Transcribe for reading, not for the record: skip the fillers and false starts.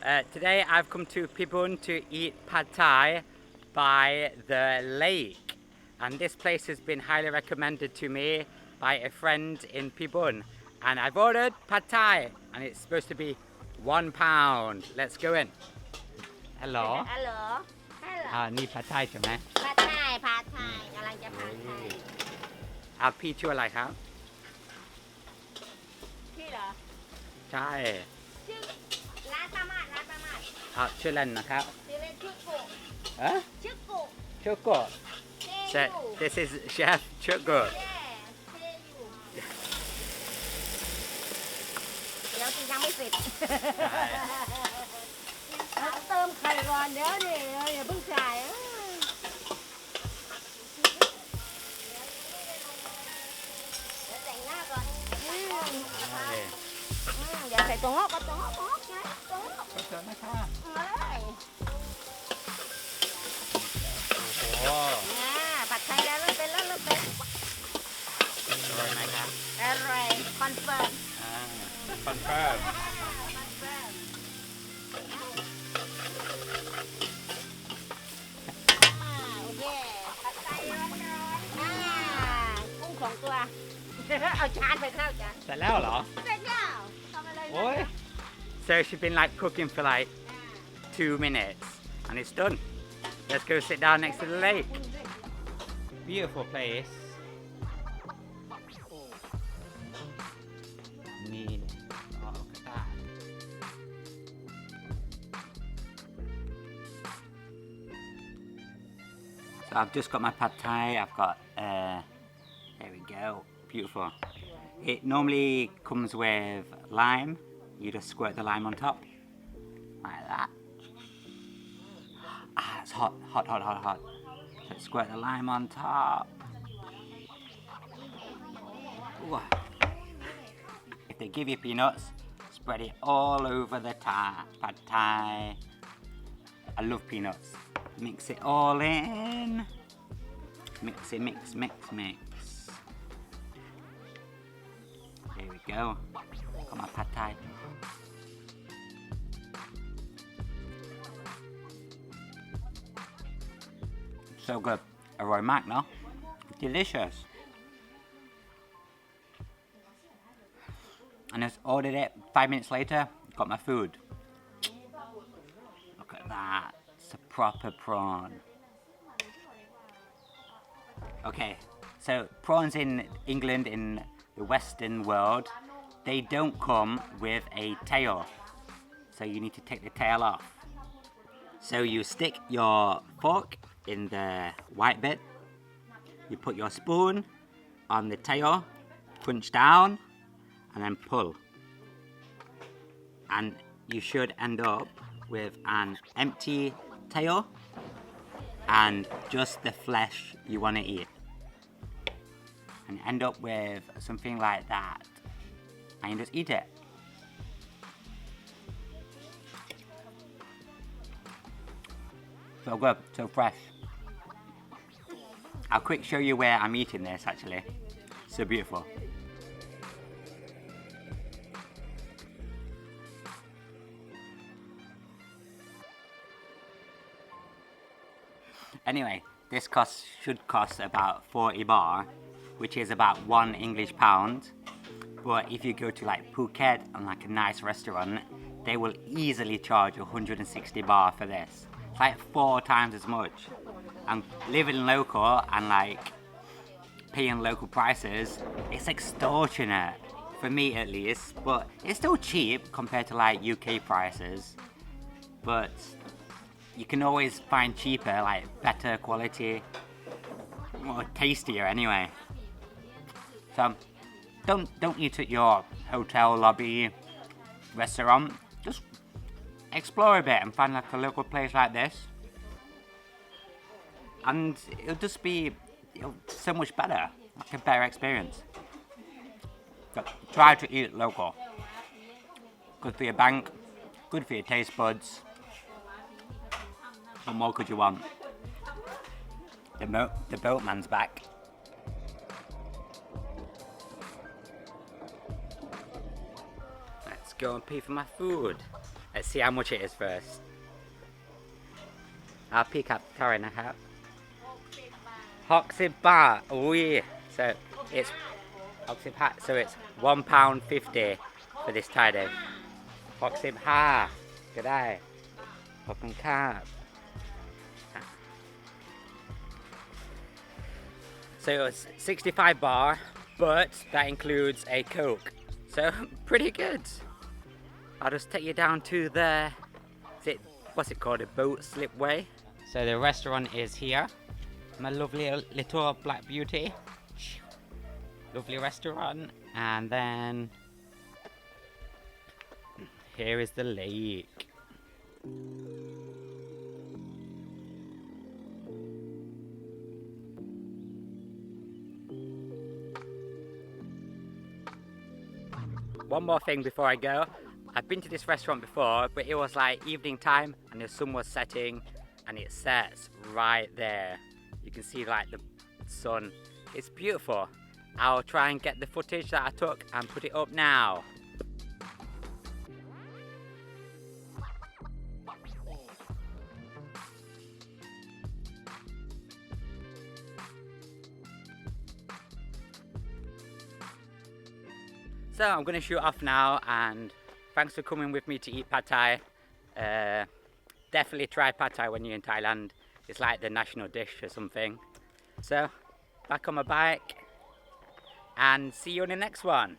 Today I've come to Phipun to eat pad thai by the lake, and this place has been highly recommended to me by a friend in Phipun, and I've ordered pad thai and it's supposed to be £1. Let's go in. Hello. ฮัลโหล นี่ผัดไทยใช่ไหม ผัดไทยกำลังจะผัดไทย พี่ชื่ออะไรครับ พี่เหรอ ใช่ ชื่อร้านประมาทชื่อเล่นนะครับ ชื่อเล่นชื่อกุ ชื่อ ชื่อกุ โกะ เท So อยู่ this is Chef Choco. เทอยู่เดี๋ยวกินยังไม่เสร็จเติมไข่ก่อนเดี๋ยวดิอย่าเพิ่งจ่ายเดี๋ยวแต่งหน้าก่อนอย่าใส่ตัวงอกก็ตัวงอกไงตัวงอก ขอบคุณนะคะ โอ้ ผัดไทยแล้วเริ่มเป็นอร่อยไหมครับ ร่อยคอนเฟิร์ม คอนเฟิร์ม โอเคผัดไทยร้อนกุ้ง2 ตัว เอาจานไปเข้าจาน เสร็จแล้วเหรอ เสร็จแล้วทำอะไร โอ้ย So she's been like cooking for like 2 minutes and it's done. Let's go sit down next to the lake. Beautiful place. นี่ So I've just got my pad thai. I've got there we go. Beautiful. It normally comes with lime. You just squirt the lime on top like that. It's hot. So squirt the lime on top. Ooh. If they give you peanuts, spread it all over the pad thai. I love peanuts. Mix it all in. Mix it, mix. There we go. Got my pad thai. So good. อร่อยมากเนาะ Delicious. And I just ordered it. 5 minutes later, got my food. Look at that. It's a proper prawn. Okay, so prawns in England, in the Western world, they don't come with a tail. So you need to take the tail off. So you stick your fork in the white bit. You put your spoon on the tail, punch down, and then pull. And you should end up with an empty tail and just the flesh you want to eat. And end up with something like that. And you just eat it. So good, so fresh. I'll quick show you where I'm eating this actually. So beautiful. Anyway, this should cost about 40 baht, which is about £1 English. But if you go to like Phuket and like a nice restaurant, they will easily charge 160 baht for this. It's like 4 times as much. And living local and like paying local prices, it's extortionate for me at least. But it's still cheap compared to like UK prices. But you can always find cheaper, like better quality, more tastier anyway. So don't eat at your hotel lobby, restaurant. Just explore a bit and find like a local place like this. And it'll just be so much better, like a better experience. So try to eat local. Good for your bank, good for your taste buds. What more could you want? The boatman's back. Let's go and pay for my food. Let's see how much it is first. I'll pick up car นะครับ60 baht. So it's 60 baht. So it's £1.50 for this Thai day. 65ก็ได้ขอบคุณครับ So it's 65 baht, but that includes a Coke. So pretty good. I'll just take you down to the, what's it called, a boat slipway. So the restaurant is here. My lovely little black beauty. Lovely restaurant. And then here is the lake. One more thing before I go. I've been to this restaurant before, but it was like evening time and the sun was setting and it sets right there. You can see like the sun. It's beautiful. I'll try and get the footage that I took and put it up now. So I'm going to shoot off now, and thanks for coming with me to eat pad thai. Definitely try pad thai when you're in Thailand. It's like the national dish or something. So back on my bike and see you in the next one.